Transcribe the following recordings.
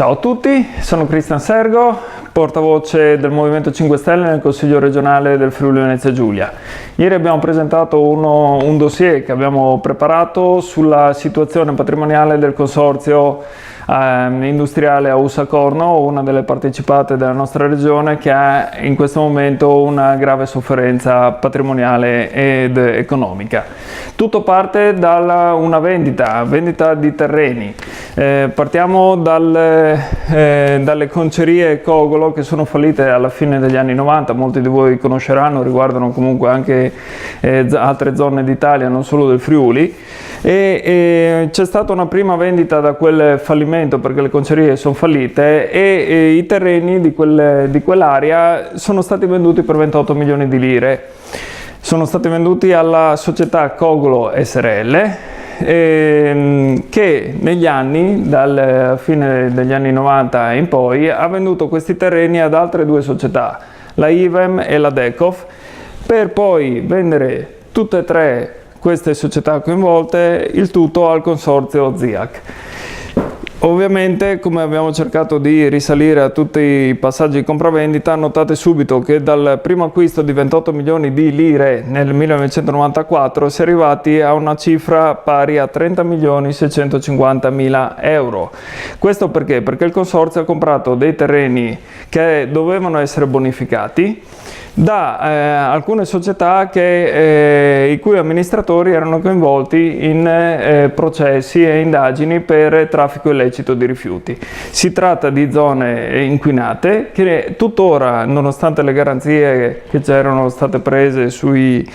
Ciao a tutti, sono Cristian Sergo, portavoce del Movimento 5 Stelle nel Consiglio regionale del Friuli Venezia Giulia. Ieri abbiamo presentato un dossier che abbiamo preparato sulla situazione patrimoniale del consorzio industriale Aussa Corno, una delle partecipate della nostra regione che ha in questo momento una grave sofferenza patrimoniale ed economica. Tutto parte da una vendita di terreni. Partiamo dalle concerie Cogolo che sono fallite alla fine degli anni 90, molti di voi conosceranno, riguardano comunque anche altre zone d'Italia, non solo del Friuli, e c'è stata una prima vendita da quel fallimento perché le concerie sono fallite e i terreni di quell'area sono stati venduti per 28 milioni di lire. Sono stati venduti alla società Cogolo SRL che negli anni, dal fine degli anni 90 in poi, ha venduto questi terreni ad altre due società, la IVEM e la Decov, per poi vendere tutte e tre queste società coinvolte, il tutto al consorzio ZIAC. Ovviamente, come abbiamo cercato di risalire a tutti i passaggi di compravendita, notate subito che dal primo acquisto di 28 milioni di lire nel 1994 si è arrivati a una cifra pari a 30 milioni 650 mila euro. Questo perché? Perché il consorzio ha comprato dei terreni che dovevano essere bonificati da alcune società i cui amministratori erano coinvolti in processi e indagini per traffico illecito di rifiuti. Si tratta di zone inquinate che tuttora, nonostante le garanzie che c'erano state prese sui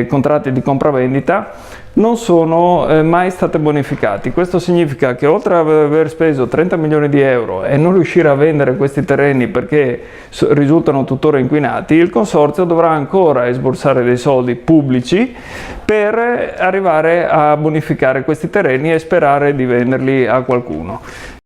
contratti di compravendita, non sono mai state bonificati. Questo significa che oltre ad aver speso 30 milioni di euro e non riuscire a vendere questi terreni perché risultano tuttora inquinati, il consorzio dovrà ancora esborsare dei soldi pubblici per arrivare a bonificare questi terreni e sperare di venderli a qualcuno.